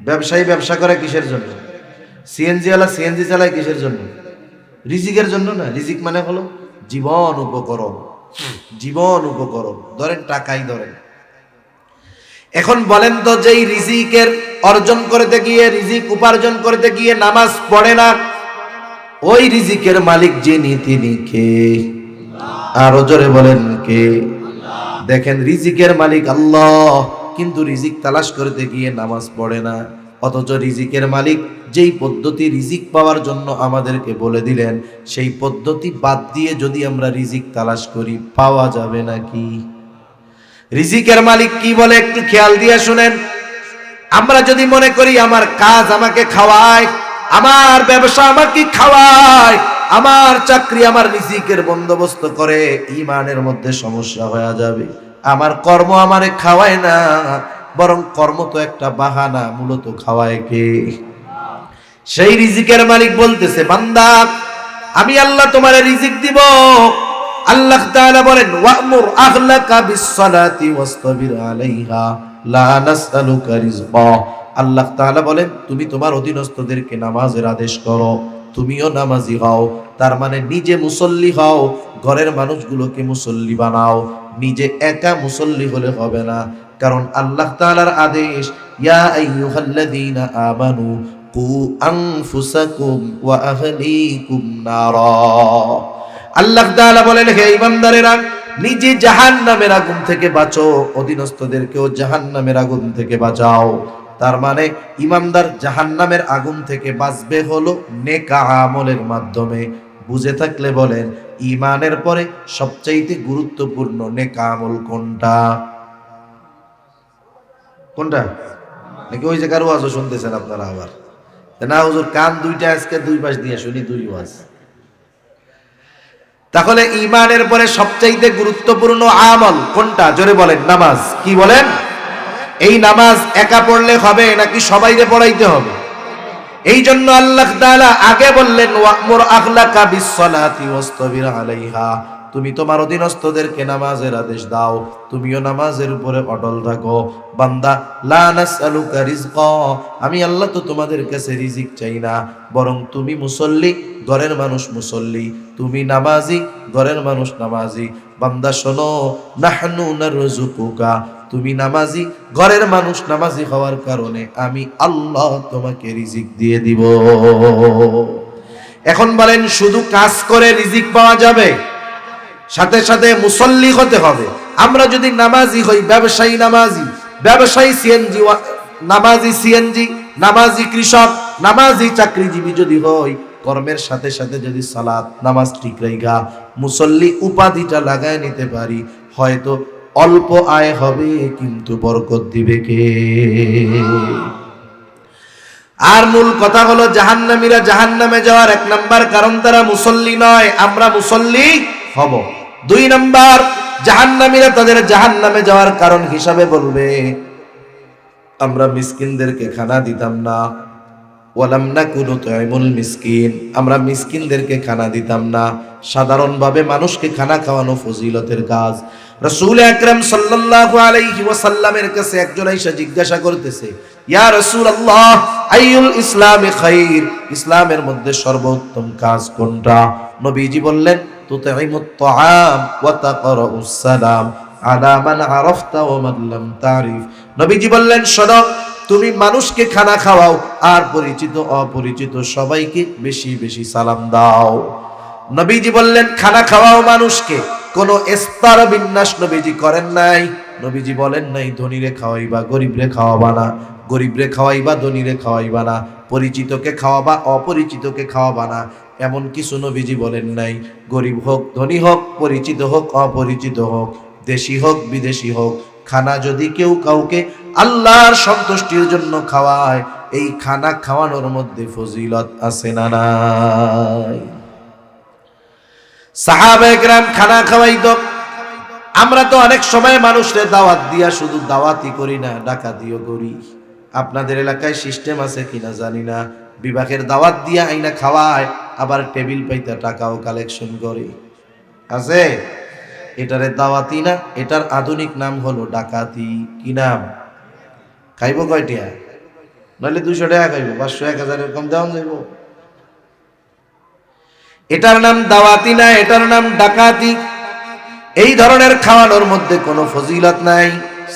Speaker 1: ব্যবসায়ী ব্যবসা করে কিসের জন্য? সিএনজিওয়ালা সিএনজি চালায় কিসের জন্য? রিজিকের জন্য না। রিজিক মানে হলো জীবন উপকরণ। জীবন উপকরণ। ধরেন টাকাই ধরেন, এখন বলেন তো, যেই রিজিকের অর্জন করতে গিয়ে, রিজিক উপার্জন করতে গিয়ে নামাজ পড়ে না, ওই রিজিকের মালিক যিনি তিনি কে? আরো জোরে বলেন কে? দেখেন, রিজিকের মালিক আল্লাহ, কিন্তু রিজিক তালাশ করতে গিয়ে নামাজ পড়ে না। অথচ রিজিকের মালিক যেই পদ্ধতি রিজিক পাওয়ার জন্য আমাদেরকে বলে দিলেন, সেই পদ্ধতি বাদ দিয়ে যদি আমরা রিজিক তালাশ করি, পাওয়া যাবে নাকি? রিজিকের মালিক কি বলে একটু খেয়াল দিয়ে শুনেন। আমরা যদি মনে করি আমার কাজ আমাকে খাওয়ায়, আমার ব্যবসা আমাকে খাওয়ায়, আমার চাকরি আমার রিজিকের বন্দোবস্ত করে, ঈমানের মধ্যে সমস্যা হয়ে যাবে। আমার কর্ম আমারে খাওয়ায় না, বরং কর্ম তো একটা বাহানা, মূলত খাওয়ায় কে? সেই রিজিকের মালিক বলতেছে, বান্দা আমি আল্লাহ তোমারে রিজিক দিব। আল্লাহ তাআলা বলেন, ওয়া'মুর আহলাকা বিস-সালাতি ওয়াসতাবির আলাইহা লা নাসআলুকা রিজকা। আল্লাহ তাআলা বলেন, তুমি তোমার অধীনস্থদেরকে নামাজের আদেশ করো, তুমিও নামাজি হও। তার মানে নিজে মুসল্লি হও, ঘরের মানুষগুলোকে মুসল্লি বানাও। নিজে একা মুসল্লি হলে হবে না, কারণ আল্লাহ তাআলার আদেশ, ইয়া আইয়ুহাল্লাযীনা আমানু কু আনফুসাকুম ওয়া আহলিকুম নারা। আল্লাহ তাআলা বলেন, হে ঈমানদারেরা, নিজে জাহান্নামের আগুন থেকে বাঁচো, অধীনস্থদেরকেও জাহান্নামের আগুন থেকে বাঁচাও। তার মানে ঈমানদার জাহান্নামের আগুন থেকে বাঁচবে হলো নেক আমলের মাধ্যমে। বুঝে থাকলে বলেন, ঈমানের পরে সবচাইতে গুরুত্বপূর্ণ নেক আমল কোনটা? কোনটা? নাকি ওই জায়গার ওয়াজও শুনতেছেন আপনারা আবার? না হুজুর, কান দুইটা আজকে দুই পাশ দিয়ে শুনি, দুই ওয়াজ। তাহলে ঈমানের পরে সবচাইতে গুরুত্বপূর্ণ আমল কোনটা? জোরে বলেন। নামাজ। কি বলেন? এই নামাজ একা পড়লে হবে নাকি সবাইকে পড়াইতে হবে? এই জন্য আল্লাহ তাআলা আগে বললেন, ওয়া'মুর আহলাকা বিস-সালাতি ওয়াসতাবির আলাইহা। তুমি তোমার অধীনস্থদেরকে নামাজের আদেশ দাও, তুমিও নামাজের উপরে অটল থাকো। বান্দা, লা নাসআলুকা রিজকা, আমি আল্লাহ তো তোমাদের কাছে রিজিক চাই না, বরং তুমি মুসল্লি, ঘরের মানুষ মুসল্লি, তুমি নামাজি, ঘরের মানুষ নামাজি। বান্দা শোনো, নাহনু নারযুকুকা, তুমি নামাজি, ঘরের মানুষ নামাজি হওয়ার কারণে আমি আল্লাহ তোমাকে রিজিক দিয়ে দিব। এখন বলেন, শুধু কাজ করে রিজিক পাওয়া যাবে? সাথে সাথে মুসল্লি হতে হবে। আমরা যদি নামাজি হই, ব্যবসায়ী নামাজি, ব্যবসায়ী সিএনজি নামাজি, সিএনজি নামাজি, কৃষক নামাজি, চাকরিজীবী যদি হই, কর্মের সাথে সাথে যদি সালাত নামাজ ঠিক রাইখা মুসল্লি উপাধিটা লাগায় নিতে পারি, হয়তো অল্প আয় হবে, কিন্তু বরকত দিবে কে? আর মূল কথা হলো, জাহান্নামীরা জাহান্নামে যাওয়ার এক নাম্বার কারণ তারা মুসল্লি নয়, আমরা মুসল্লি হব। দুই নাম্বার, জাহান্নামীরা তাদের জাহান্নামে যাওয়ার কারণ হিসাবে বলবে, আমরা মিসকিনদেরকে খানা দিতাম না, ওয়ালাম নাকু নুতঈমুল মিসকিন, আমরা মিসকিনদেরকে খানা দিতাম না। সাধারণভাবে মানুষকে খানা খাওয়ানো ফজিলতের কাজ। রাসূল আকরাম সাল্লাল্লাহু আলাইহি ওয়াসাল্লামের কাছে একজন আয়েশা জিজ্ঞাসা করতেছে, ইয়া রাসূলুল্লাহ, আইয়ুল ইসলামি খাইর, ইসলামের মধ্যে সর্বোত্তম কাজ কোনটা? নবীজি বললেন, তুতঈমুত তাআম ওয়া তাকরাউস সালাম আলা মান আরাফতা ওয়া মান লাম তারিফ। নবীজি বললেন, শোনো, তুমি মানুষকে খানা খাওয়াও, আর পরিচিত অপরিচিত সবাইকে বেশি বেশি সালাম দাও। নবীজি বললেন, খানা খাওয়াও মানুষকে, কোন স্তর বিন্যাস নবীজি করেন নাই। নবীজি বলেন নাই, ধনীরে খাওয়াইবা গরিবরে খাওয়াবা না, গরিবরে খাওয়াইবা ধনীরে খাওয়াইবা না, পরিচিতকে খাওয়াবা অপরিচিতকে খাওয়াবা না, এমন কিছু নবীজি বলেন নাই। গরিব হোক ধনী হোক, পরিচিত হোক অপরিচিত হোক, দেশি হোক বিদেশি হোক, খানা যদি কেউ কাউকে আল্লাহর সন্তুষ্টির জন্য খাওয়ায়, এই খানা খাওয়ানোর মধ্যে ফজিলত আছে না নাই? সাহাবায়ে কেরাম খানা খাওয়াইতো। আমরা তো অনেক সময় মানুষের দাওয়াত দিয়া শুধু দাওয়াতই করি না, ডাকাতিও করি। আপনাদের এলাকায় সিস্টেম আছে কিনা জানি না, বিবাহের দাওয়াত দিয়া আইনা খাওয়ায়, আবার টেবিল পাইতে টাকাও কালেকশন করে। আছে? এটারে দাওয়াতি না, এটার আধুনিক নাম হলো ডাকাতি। কি নাম? খাইব কয়টিয়া? নইলে 200 টাকা খাইব, 500 1000 এরকম দেওয়া যাইব। এটার নাম দাওয়াতি না, এটার নাম ডাকাতি। এই ধরনের খাওয়ানোর মধ্যে কোনো ফজিলত নাই।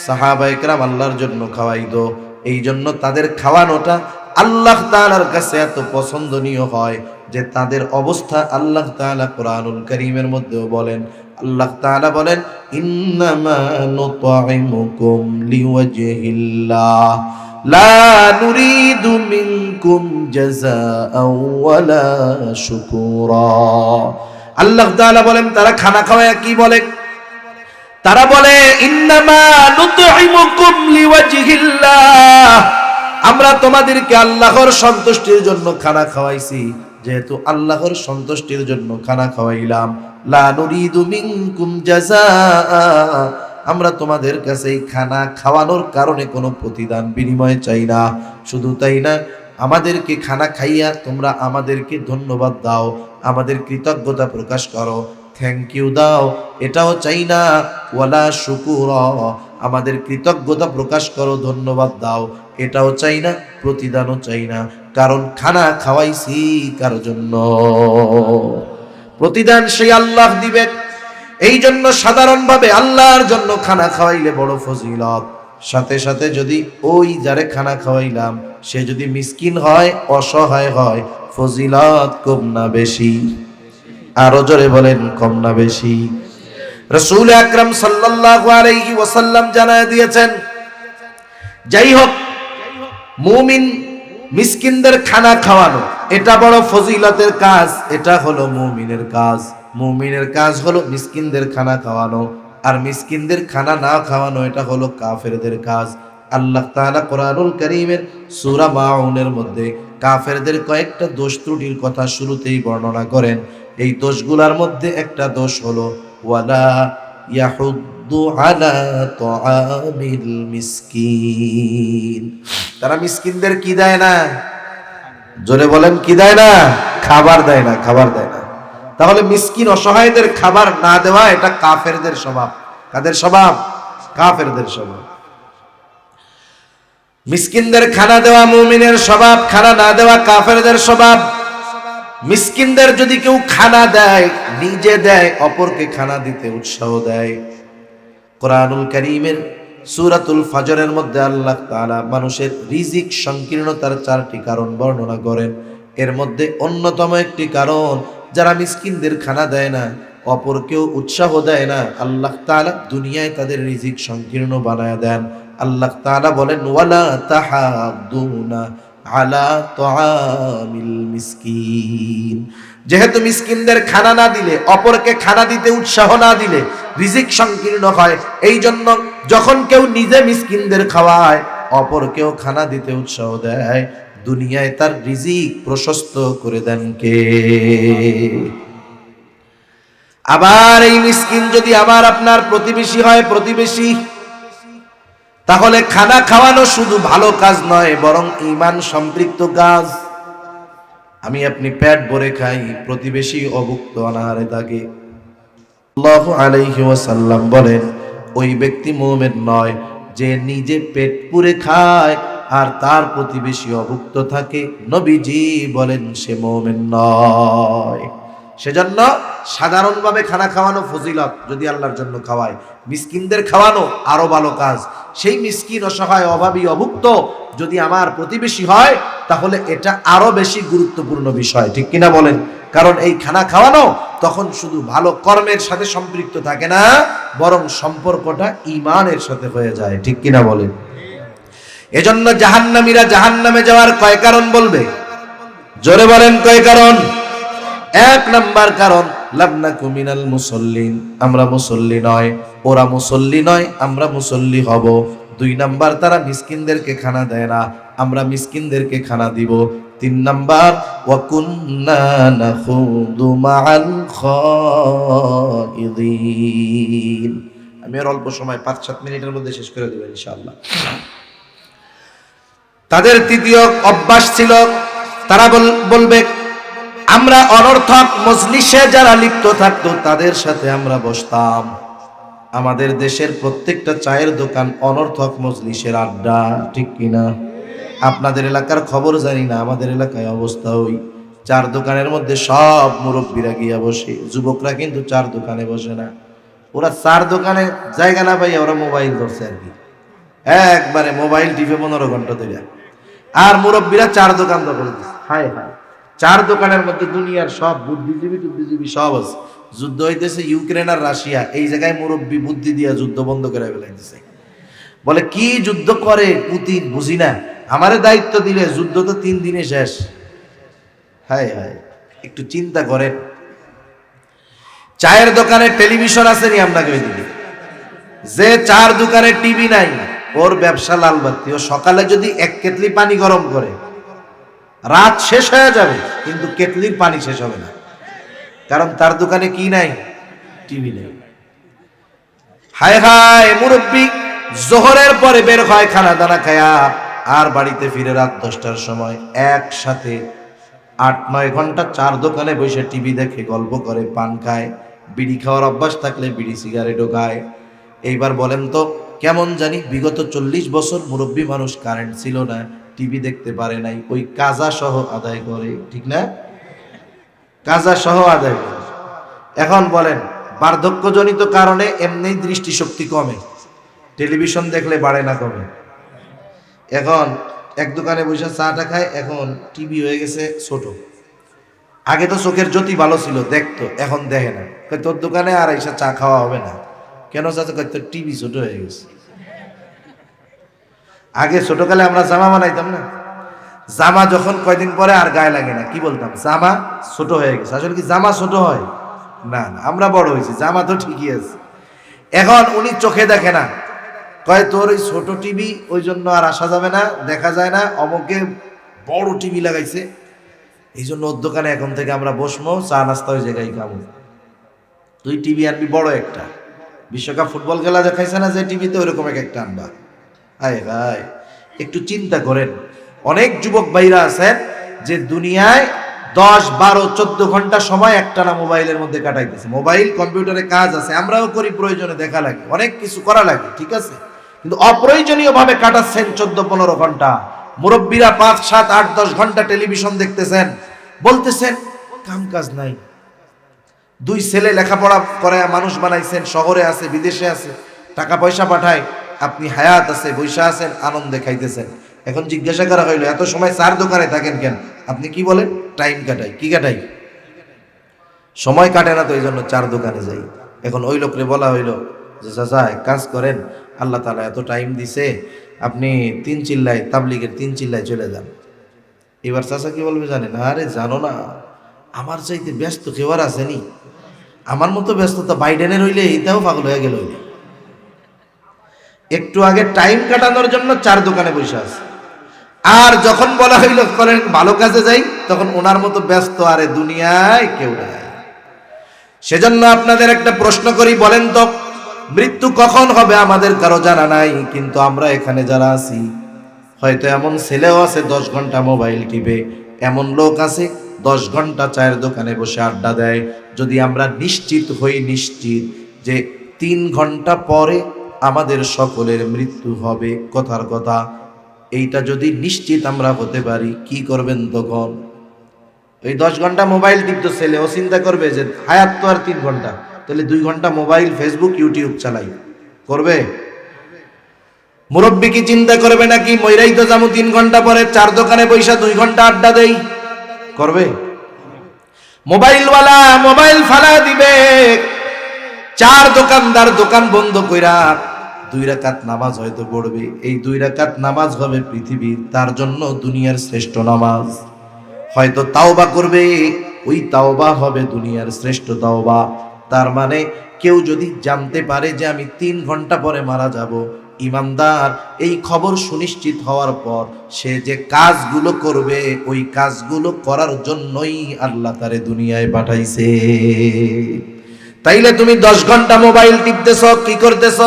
Speaker 1: সাহাবায়ে কেরাম আল্লাহর জন্য খাওয়াইতো, এই জন্য তাদের খাওয়ানোটা আল্লাহ তাআলার কাছে এত পছন্দনীয় হয় যে তাদের অবস্থা আল্লাহ তাআলা কোরআনুল কারীমের মধ্যেও বলেন। আল্লাহ তাআলা বলেন, ইন্নামা নুতঈমুকুম লিওয়াজহিল্লাহ লা নুরিদু মিনকুম জাযাআন ওয়ালা শুকুরা। আল্লাহ তাআলা বলেন, তারা খানা খাওয়ায় কি বলে? তারা বলে, ইন্নামা নুতঈমুকুম লিওয়াজহিল্লাহ, আমরা তোমাদেরকে আল্লাহর সন্তুষ্টির জন্য খানা খাওয়াইছি। যেহেতু আল্লাহর সন্তুষ্টির জন্য খানা খাওয়াইলাম, লা নুরিদু মিনকুম জাযাআ, আমরা তোমাদের কাছে এই খানা খাওয়ানোর কারণে কোনো প্রতিদান বিনিময় চাই না। শুধু তাই না, আমাদেরকে খানা খাইয়া তোমরা আমাদেরকে ধন্যবাদ দাও, আমাদের কৃতজ্ঞতা প্রকাশ করো, থ্যাংক ইউ দাও, এটাও চাই না। ওয়ালা শুকুরা, আমাদের কৃতজ্ঞতা প্রকাশ করো, ধন্যবাদ দাও, এটাও চাই না, প্রতিদানও চাই না। কারণ খানা খাওয়াইছি কার জন্য? প্রতিদান সেই আল্লাহ দিবেন। এই জন্য সাধারণভাবে আল্লাহর জন্য খানা খাওয়াইলে বড় ফজিলত। সাথে সাথে যদি ওই যারে খানা খাওয়াইলাম সে যদি মিসকিন হয়, অসহায় হয়, ফজিলত কম না বেশি? আরো জোরে বলেন, কম না বেশি? রাসূল আকরাম সাল্লাল্লাহু আলাইহি ওয়াসাল্লাম জানায় দিয়েছেন, যাই হোক মুমিন মিসকিনদের খানা খাওয়ানো এটা বড় ফজিলতের কাজ, এটা হলো মুমিনের কাজ। মুমিনের কাজ হলো মিসকিনদের খানা খাওয়ানো, আর মিসকিনদের খানা না খাওয়ানো এটা হলো কাফেরদের কাজ। আল্লাহ তাআলা কোরআনুল কারীমের সূরা মাউনের মধ্যে কাফেরদের কয়েকটা দোষ ত্রুটির কথা শুরুতেই বর্ণনা করেন। এই দোষগুলোর মধ্যে একটা দোষ হলো ওয়ালা ইয়াহুদ্দু আলা তুআমিল মিসকিন, তারা মিসকিনদের কি দেয় না? জোরে বলেন, কি দেয় না? খাবার দেয় না, খাবার দেয় না। তাহলে মিসকিন অসহায়দের খাবার না দেওয়া এটা কাফেরদের স্বভাব। কাদের স্বভাব? কাফেরদের স্বভাব। মিসকিনদের খানা দেওয়া মুমিনের স্বভাব, খানা না দেওয়া কাফেরদের স্বভাব। মিসকিনদের যদি কেউ খানা দেয়, নিজে দেয়, অপরকে খানা দিতে উৎসাহ দেয়। কোরআনুল কারীমের সূরাতুল ফাজরের মধ্যে আল্লাহ তাআলা মানুষের রিজিক সংকীর্ণতার 4টি কারণ বর্ণনা করেন। এর মধ্যে অন্যতম একটি কারণ, যারা মিসকিনদের খানা দেয় না, অপরকেও উৎসাহ দেয় না, আল্লাহ তাআলা দুনিয়ায় তাদের রিজিক সংকীর্ণ বানায় দেন। আল্লাহ তাআলা বলেন, ওয়ালা তাহাদ্দুনা আলা তুআমিল মিসকিন, যেহেতু মিসকিনদের খানা না দিলে, অপরকে খানা দিতে উৎসাহ না দিলে রিজিক সংকীর্ণ হয়। এই জন্য যখন কেউ নিজে মিসকিনদের খাওয়ায়, অপরকেও খানা দিতে উৎসাহ দেয়, দুনিয়ায় তার রিজিক প্রশস্ত করে দেন কে? আবার এই মিসকিন যদি আমার আপনার প্রতিবেশী হয়, প্রতিবেশী, তাহলে খানা খাওয়ানো শুধু ভালো কাজ নয়, বরং ঈমান সম্পৃক্ত কাজ। আমি আপনি পেট ভরে খাই, প্রতিবেশী অভুক্ত অনাহারে থাকে। সাল্লাল্লাহু আলাইহি ওয়াসাল্লাম বলেন, ওই ব্যক্তি মুমিন নয় যে নিজে পেট পুরে খায় আর তার প্রতিবেশী অভুক্ত থাকে। নবীজি বলেন সে মুমিন নয়। সেজন্য সাধারণভাবে খানা খাওয়ানো ফজিলত, যদি আল্লাহর জন্য খাওয়ায়। মিসকিনদের খাওয়ানো আরো ভালো কাজ। সেই মিসকিন, অসহায়, অভাবী, অভুক্ত যদি আমার প্রতিবেশী হয়, তাহলে এটা আরো বেশি গুরুত্বপূর্ণ বিষয়, ঠিক কিনা বলেন? কারণ এই খানা খাওয়ানো তখন শুধু ভালো কর্মের সাথে সম্পৃক্ত থাকে না, বরং সম্পর্কটা ঈমানের সাথে হয়ে যায়, ঠিক কিনা বলেন? এজন্য জাহান্নামীরা জাহান্নামে যাওয়ার কয় কারণ বলবে? জোরে বলেন, কয় কারণ? 1 নাম্বার কারণ, লাবনাকু মিনাল মুসল্লিন, আমরা মুসল্লি নয়, ওরা মুসল্লি নয়, আমরা মুসল্লি হব। 2 নাম্বার, তারা মিসকিনদেরকে খানা দেয় না, আমরা মিসকিনদেরকে খানা দিব। 3 নাম্বার, ওয়া কুন্না নাখুদু মাআল খাইদিন। আমি আর অল্প সময় 5-7 মিনিটের মধ্যে শেষ করে দেব ইনশাআল্লাহ। তাদের 3য় অভ্যাস ছিল, তারা বলবে, আমরা অনর্থক মজলিসে যারা লিপ্ত থাকতো তাদের সাথে আমরা বসতাম। আমাদের দেশের প্রত্যেকটা চায়ের দোকান অনর্থক মজলিসের আড্ডা, ঠিক কিনা? আপনাদের এলাকার খবর জানি না, আমাদের এলাকায় অবস্থা ওই 4 দোকানের মধ্যে সব মুরব্বীরা গিয়া বসে, যুবকরা কিন্তু 4 দোকানে বসে না। ওরা চার দোকানে জায়গা না পাইয়া ওরা মোবাইল ধরছে আর কি, একবারে মোবাইল টিপে 15 ঘন্টা ধরে। আর মুরব্বীরা চার দোকান দখল দিচ্ছে। হায় হায়, চার দোকানের মধ্যে দুনিয়ার সব বুদ্ধিজীবী সব আছে। যুদ্ধ হইতেছে ইউক্রেন আর রাশিয়া, এই জায়গায় মুরব্বী বুদ্ধি দিয়া যুদ্ধ বন্ধ করে ফেলাইতেছে। বলে কি যুদ্ধ করে পুতিন, বুঝি না, আমারে দায়িত্ব দিলে যুদ্ধ তো 3 দিনে শেষ। হায় হায়, একটু চিন্তা করেন। চায়ের দোকানে টেলিভিশন আছে নি আপনাকে ওইদিকে? যে চার দোকানে টিভি নাই ওর ব্যবসা লালবাতি। ও সকালে যদি 1 কেটলি পানি গরম করে রাত শেষ হয়ে যাবে, কিন্তু কেটলির পানি শেষ হবে না, কারণ তার দোকানে কি নাই? টিভি নেই। হায় হায়, মুরব্বী জোহরের পরে বের হয় খানা দানা খায়া, আর বাড়িতে ফিরে রাত 10টার সময়। একসাথে 8-9 ঘন্টা চার দোকানে বসে টিভি দেখে, গল্প করে, পান খায়। বিড়ি খাওয়ার অভ্যাস থাকলে বিড়ি সিগারেটও খায়। এইবার বলেন তো, কেমন জানি বিগত 40 বছর মুরব্বী মানুষ, কারেন্ট ছিল না, টিভি দেখতে পারে নাই, ওই কাজা সহ আদায় করে, ঠিক না? কাজা সহ আদায় করে। এখন বলেন, বার্ধক্যজনিত কারণে এমনি দৃষ্টিশক্তি কমে, টেলিভিশন দেখলে বাড়ে না কমে? এখন এক দোকানে বসে চাটা খায়, এখন টিভি হয়ে গেছে ছোট। আগে তো চোখের জ্যোতি ভালো ছিল, দেখতো, এখন দেখে না। তোর দোকানে আর এসে চা খাওয়া হবে না। কেন চাচা? তোর টিভি ছোট হয়ে গেছে। আগে ছোটকালে আমরা জামা বানাইতাম না, জামা যখন কয়দিন পরে আর গায়ে লাগে না, কি বলতাম? জামা ছোট হয়ে গেছে। আসলে কি জামা ছোট হয়? না না, আমরা বড় হয়েছি, জামা তো ঠিকই আছে। এখন উনি চোখে দেখে না, কয় তোর ওই ছোট টিভি, ওই জন্য আর আসা যাবে না, দেখা যায় না, অমুকে বড় টিভি লাগাইছে, এই জন্য ওর দোকানে এখন থেকে আমরা বসবো, চা নাস্তা ওই জায়গায় খাবো। তুই টিভি আনবি বড় একটা, বিশ্বকাপ ফুটবল খেলা দেখাইছে না যে টিভিতে, ওইরকম একটা আনবা। হায় হায়, একটু চিন্তা করেন। অনেক যুবক ভাইরা আছেন যে দুনিয়ায় 10, 12, 14 ঘন্টা সময় একটানা মোবাইলের মধ্যে কাটাইতেছে। মোবাইল কম্পিউটারে কাজ আছে, আমরাও করি, প্রয়োজনে দেখা লাগে, অনেক কিছু করা লাগে, ঠিক আছে, কিন্তু অপ্রয়োজনীয় ভাবে কাটাচ্ছেন 14-15 ঘন্টা। মুরব্বীরা 5, 7, 8, 10 ঘন্টা টেলিভিশন দেখতেছেন, বলতেছেন কাম কাজ নাই। 2 ছেলে লেখাপড়া করায় মানুষ বানাইছেন, শহরে আছে, বিদেশে আছে, টাকা পয়সা পাঠায়, আপনি হায়াত আছে, বৈশা আছেন, আনন্দে খাইতেছেন। এখন জিজ্ঞাসা করা হইলো, এত সময় চার দোকানে থাকেন কেন? আপনি কি বলেন? টাইম কাটাই। কি কাটাই? সময় কাটে না, তো এই জন্য চার দোকানে যাই। এখন ওই লোকরে বলা হইলো যে চাচা এক কাজ করেন, আল্লাহ তাআলা এত টাইম দিছে, আপনি 3 চিল্লায়, তাবলিগের 3 চিল্লায় চলে যান। এবার চাচা কি বলবে জানেন? আরে জানো না, আমার চাইতে ব্যস্ত কেউ আর আসেনি, আমার মতো ব্যস্ততা বাইডেনের হইলে এটাও পাগল হয়ে গেল। একটু আগে টাইম কাটানোর জন্য 4 দোকানে বসে আছে। আর যখন বলা হইল করেন ভালো কাজে যাই, তখন ওনার মতো ব্যস্ত আরে দুনিয়ায় কেউ নাই। সেজন্য আপনাদের একটা প্রশ্ন করি, বলেন তো, মৃত্যু কখন হবে আমাদের কারো জানা নাই, কিন্তু আমরা এখানে যারা আছি, হয়তো এমন ছেলেও আছে 10 ঘন্টা মোবাইল টিপে, এমন লোক আছে 10 ঘন্টা চায়ের দোকানে বসে আড্ডা দেয়। যদি আমরা নিশ্চিত হই, নিশ্চিত যে 3 ঘন্টা পরে আমাদের সকলের মৃত্যু হবে, কথার কথা, এইটা যদি নিশ্চিত আমরা হতে পারি, কি করবেন তখন? ওই 10 ঘন্টা মোবাইল টিপতো ছেলে, ও চিন্তা করবে যে হায়াত তো আর 3 ঘন্টা, তাহলে 2 ঘন্টা মোবাইল, ফেসবুক, ইউটিউব চালাই, করবে? মুরব্বী কি চিন্তা করবে নাকি মইরাই তো যাবো 3 ঘন্টা পরে, 4 দোকানে বৈশা 2 ঘন্টা আড্ডা দেই, করবে? মোবাইলওয়ালা মোবাইল ফালা দিবে, 4 দোকানদার দোকান বন্ধ কইরা 2 রাকাত নামাজ হয়তো পড়বে। এই 2 রাকাত নামাজ হবে পৃথিবীর তার জন্য দুনিয়ার শ্রেষ্ঠ নামাজ। হয়তো তাওবা করবে, ওই তাওবা হবে দুনিয়ার শ্রেষ্ঠ তাওবা। তার মানে কেউ যদি জানতে পারে যে আমি 3 ঘন্টা পরে মারা যাব, ইমানদার এই খবর সুনিশ্চিত হওয়ার পর সে যে কাজগুলো করবে, ওই কাজগুলো করার জন্যই আল্লাহ তারে দুনিয়ায় পাঠাইছে। তাইলে তুমি 10 ঘন্টা মোবাইল টিপতেছ, কি করতেছ?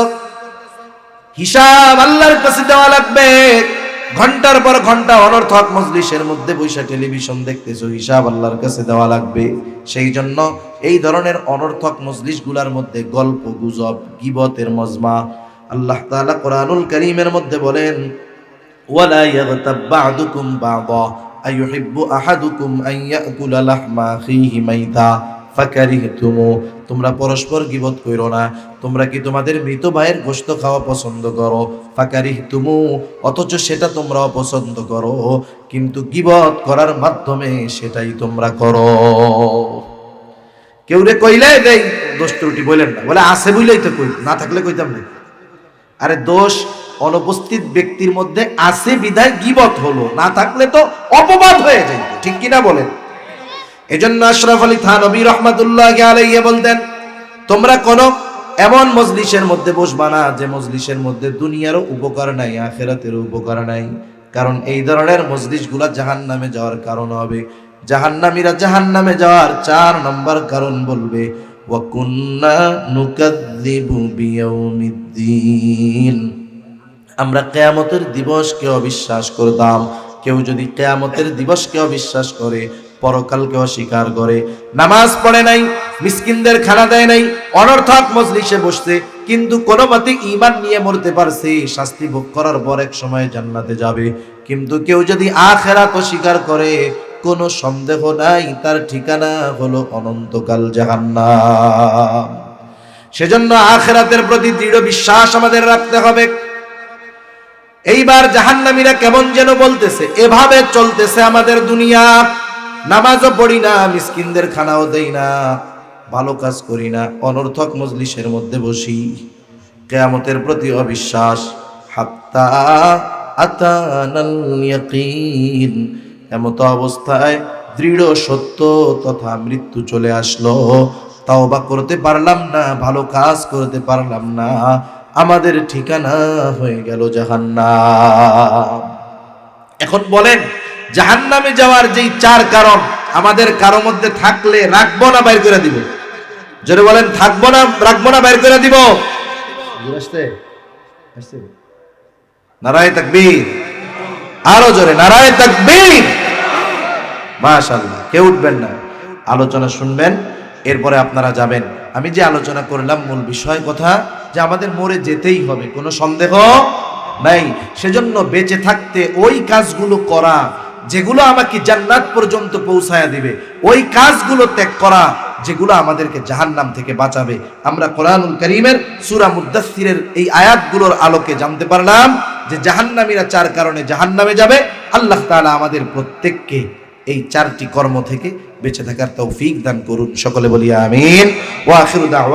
Speaker 1: হিসাব আল্লাহর কাছে দেওয়া লাগবে। ঘন্টার পর ঘন্টা অনর্থক মজলিসের মধ্যে বসে টেলিভিশন দেখতেছো, হিসাব আল্লাহর কাছে দেওয়া লাগবে। সেই জন্য এই ধরনের অনর্থক মজলিসগুলোর মধ্যে গল্প গুজব, গীবতের মজমা, আল্লাহ তাআলা কোরআনুল কারীমের মধ্যে বলেন, ওয়ালা ইয়াগতাব বা'দুকুম বা'দা আইয়ুহিব্বু আহাদুকুম আন ইয়াকুলা লাহমা আখিহি মাইতা ফাকারিহতুমু, তোমরা পরস্পর গীবত কইরো না। তোমরা কি তোমাদের মৃত ভাইয়ের গোশত খাওয়া পছন্দ করো? ফাকারিহতুমু, অথচ সেটা তোমরা অপছন্দ করো, কিন্তু গীবত করার মাধ্যমে সেটাই তোমরা করো। কেউ রে কইলে দেই দোষ ত্রুটি বলেন না, বলে আছে বলেই তো কই, না থাকলে কইতাম না। আরে দোষ অনুপস্থিত ব্যক্তির মধ্যে আছে বিধায় গীবত হলো, না থাকলে তো অপবাদ হয়ে যায়, ঠিক কিনা বলেন? এজন্য আশরাফ আলী থানভী রহমাতুল্লাহি আলাইহি বলতেন, তোমরা কোন এমন মজলিসের মধ্যে বসবা না যে মজলিসের মধ্যে দুনিয়ারও উপকার নাই, আখিরাতেরও উপকার নাই। কারণ এই ধরনের মজলিসগুলা জাহান্নামে যাওয়ার কারণ হবে। জাহান্নামীরা জাহান্নামে যাওয়ার 4 নম্বর কারণ বলবে, ওয়া কুন্না নুকাযযিবু বিয়াউমিদ্দিন, আমরা কিয়ামতের দিবসকে অবিশ্বাস করতাম। কেউ যদি কিয়ামতের দিবসকে অবিশ্বাস করে, পরকালকে অস্বীকার করে, নামাজ পড়ে নাই, মিসকিনদের খানা দেয় নাই, অনর্থক মজলিসে বসছে, কিন্তু কোনো মতে ঈমান নিয়ে মরতে পারছে, শাস্তি ভোগ করার পর এক সময় জান্নাতে যাবে। কিন্তু কেউ যদি আখিরাত অস্বীকার করে, কোনো সন্দেহ নাই তার ঠিকানা হলো অনন্তকাল জাহান্নাম। সেজন্য আখিরাতের প্রতি দৃঢ় বিশ্বাস আমাদের রাখতে হবে। এইবার জাহান্নামীরা কেমন যেন বলতেছে, এভাবে চলতেছে আমাদের দুনিয়া, নামাজও পড়ি না, মিসকিনদের খানাও দেই না, ভালো কাজ করি না, অনর্থক মজলিসের মধ্যে বসি, কিয়ামতের প্রতি অবিশ্বাস। হাত্তা আতানাল ইয়াকিন, এমত অবস্থায় দৃঢ় সত্য তথা মৃত্যু চলে আসলো, তাওবা করতে পারলাম না, ভালো কাজ করতে পারলাম না, আমাদের ঠিকানা হয়ে গেল জাহান্নাম। এখন বলেন, জাহান্নামে যাওয়ার যেই 4 কারণ আমাদের কারো মধ্যে থাকলে রাখবো না বাইর করে দিব? জোরে বলেন, থাকবো না রাখবো না বাইর করে দিব? নারায়ে তাকবীর, আরো জোরে নারায়ে তাকবীর। মাশাআল্লাহ, কেউ উঠবেন না, আলোচনা শুনবেন, এরপরে আপনারা যাবেন। আমি যে আলোচনা করলাম মূল বিষয় কথা, যে আমাদের মরে যেতেই হবে, কোনো সন্দেহ নাই। সেজন্য বেঁচে থাকতে ওই কাজগুলো করা যেগুলো আমাকে জান্নাত পর্যন্ত পৌঁছায়া দিবে, ওই কাজগুলো ত্যাগ করা যেগুলো আমাদেরকে জাহান্নাম থেকে বাঁচাবে। আমরা কোরআনুল কারীমের সূরা মুদ্দাসসিরের এই আয়াতগুলোর আলোকে জানতে পারলাম যে জাহান্নামীরা 4 কারণে জাহান্নামে যাবে। আল্লাহ তাআলা আমাদের প্রত্যেককে এই 4টি কর্ম থেকে বেঁচে থাকার তৌফিক দান করুন। সকলে বলি আমিন। ওয়া আখিরু দাওয়া।